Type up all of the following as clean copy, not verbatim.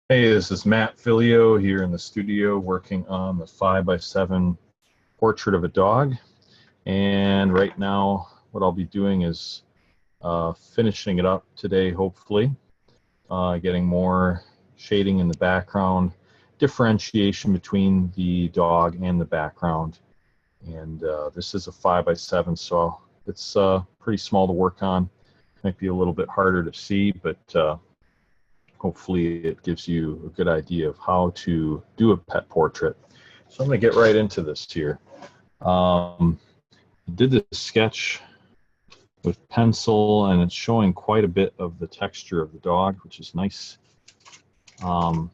Hey, this is Matt Philleo here in the studio working on the 5x7 portrait of a dog. And right now, what I'll be doing is finishing it up today, hopefully, getting more shading in the background, differentiation between the dog and the background. And this is a 5x7, so it's pretty small to work on. Might be a little bit harder to see, but hopefully it gives you a good idea of how to do a pet portrait. So I'm going to get right into this here. I did this sketch with pencil, and it's showing quite a bit of the texture of the dog, which is nice. And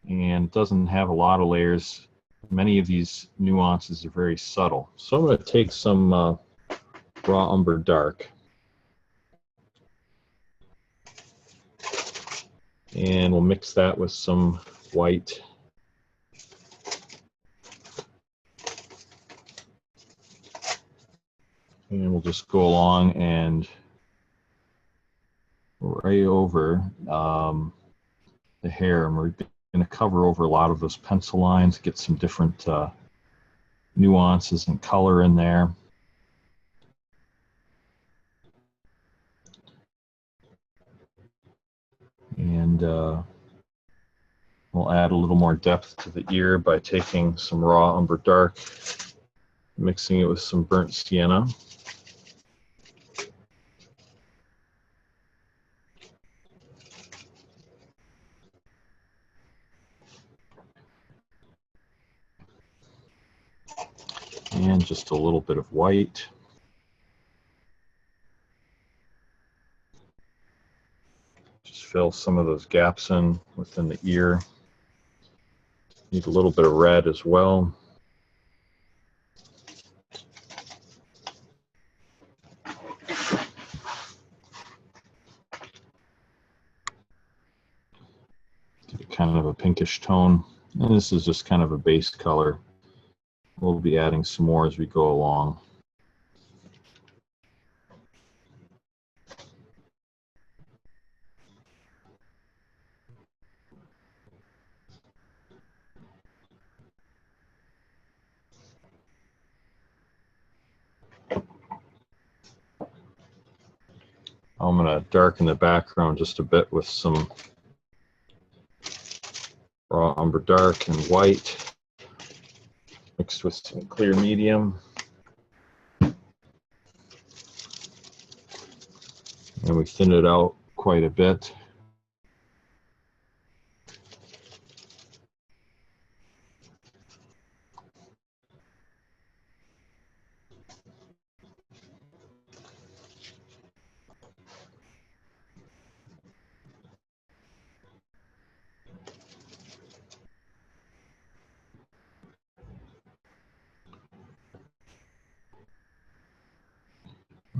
it doesn't have a lot of layers. Many of these nuances are very subtle. So I'm going to take some raw umber dark, and we'll mix that with some white. And we'll just go along and right over the hair. And we're going to cover over a lot of those pencil lines, get some different nuances and color in there. And we'll add a little more depth to the ear by taking some raw umber dark, mixing it with some burnt sienna. And just a little bit of white. Just fill some of those gaps in within the ear. Need a little bit of red as well. Get kind of a pinkish tone. And this is just kind of a base color. We'll be adding some more as we go along. I'm going to darken the background just a bit with some raw umber dark and white mixed with some clear medium. And we thin it out quite a bit.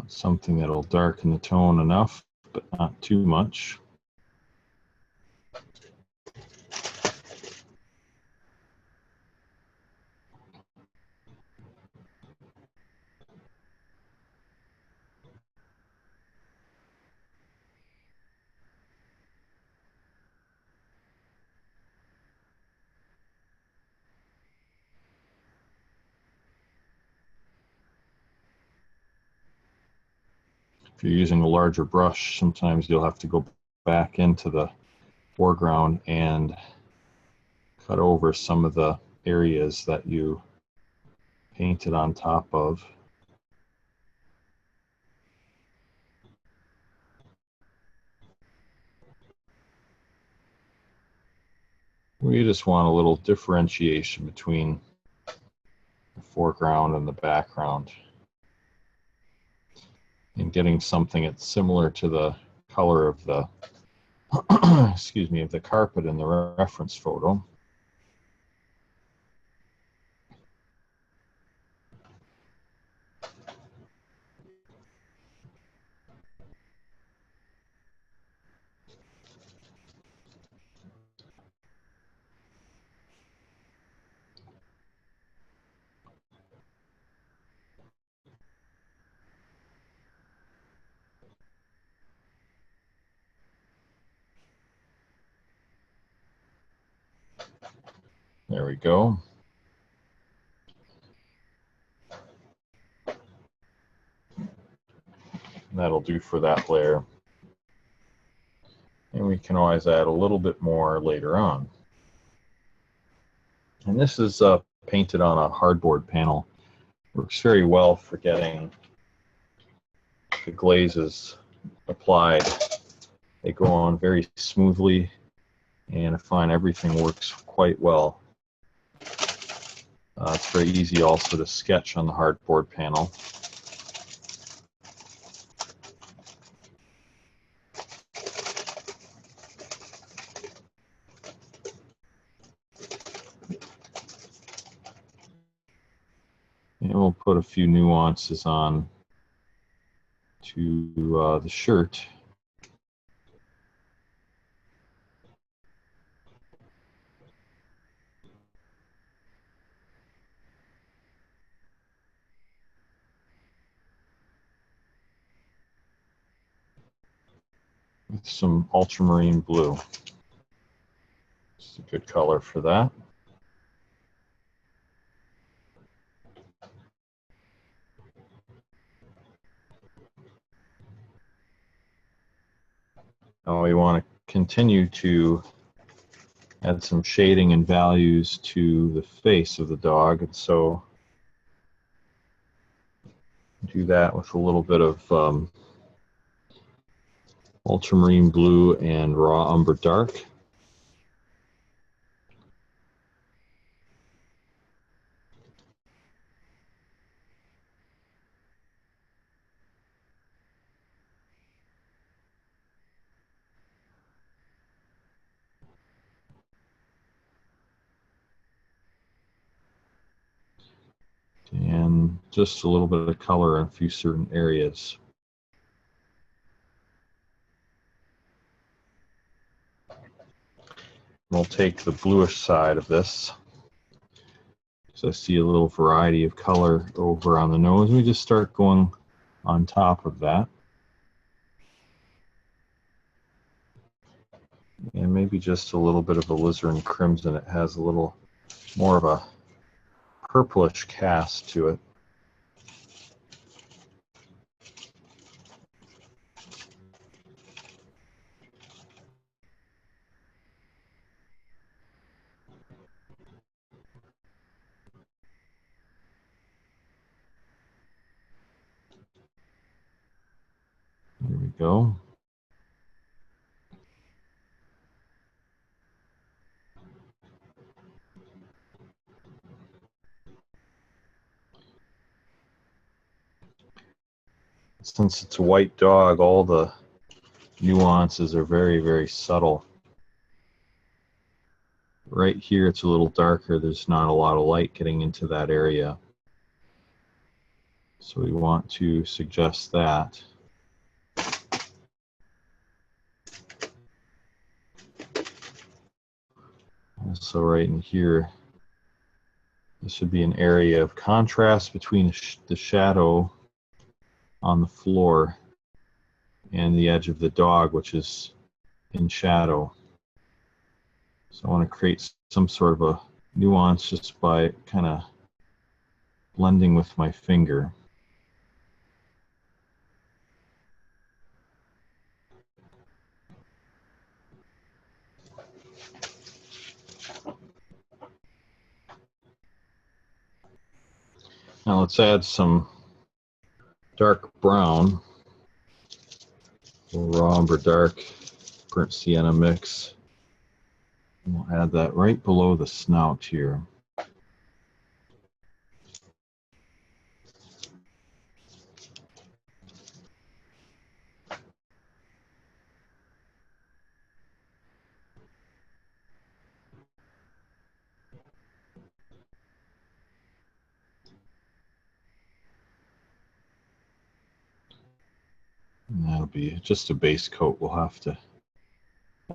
Something that'll darken the tone enough, but not too much. If you're using a larger brush, sometimes you'll have to go back into the foreground and cut over some of the areas that you painted on top of. We just want a little differentiation between the foreground and the background, and getting something that's similar to the color of the excuse me, of the carpet in the reference photo. There we go. That'll do for that layer. And we can always add a little bit more later on. And this is painted on a hardboard panel. Works very well for getting the glazes applied. They go on very smoothly, and I find everything works quite well. It's very easy also to sketch on the hardboard panel. And we'll put a few nuances on to the shirt. With some ultramarine blue. It's a good color for that. Now we want to continue to add some shading and values to the face of the dog, and so do that with a little bit of ultramarine blue and raw umber dark. And just a little bit of color in a few certain areas. We'll take the bluish side of this. So I see a little variety of color over on the nose. We just start going on top of that. And maybe just a little bit of alizarin crimson. It has a little more of a purplish cast to it. There we go. Since it's a white dog, all the nuances are very, very subtle. Right here, it's a little darker. There's not a lot of light getting into that area. So we want to suggest that. Also right in here, this would be an area of contrast between the shadow on the floor and the edge of the dog, which is in shadow. So I want to create some sort of a nuance just by kind of blending with my finger. Now let's add some dark brown, raw umber dark, burnt sienna mix. And we'll add that right below the snout here. And that'll be just a base coat. We'll have to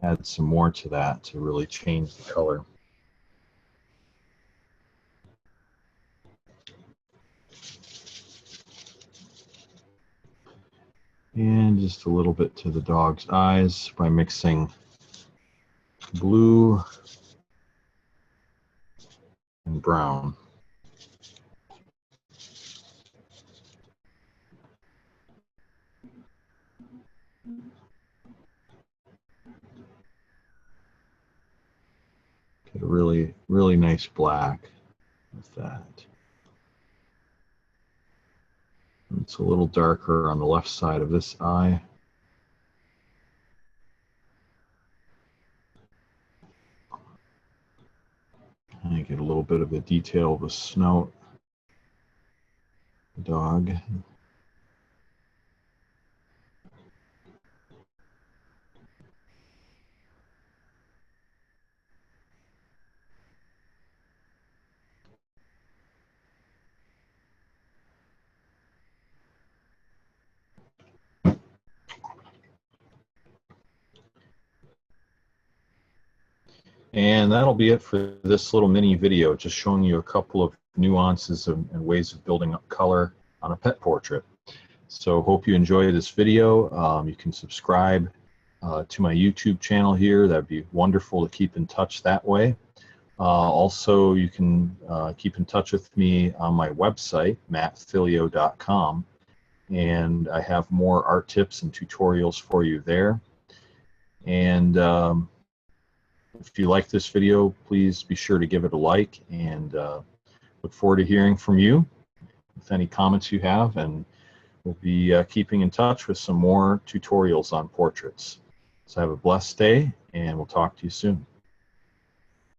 add some more to that to really change the color. And just a little bit to the dog's eyes by mixing blue and brown. Get a really, really nice black with that. It's a little darker on the left side of this eye. And I get a little bit of the detail of the snout, the dog. And that'll be it for this little mini video, just showing you a couple of nuances and ways of building up color on a pet portrait. So hope you enjoy this video. You can subscribe to my YouTube channel here. That'd be wonderful to keep in touch that way. Also, you can keep in touch with me on my website, mattphilleo.com, and I have more art tips and tutorials for you there. And if you like this video, please be sure to give it a like, and look forward to hearing from you with any comments you have, and we'll be keeping in touch with some more tutorials on portraits. So have a blessed day, and we'll talk to you soon.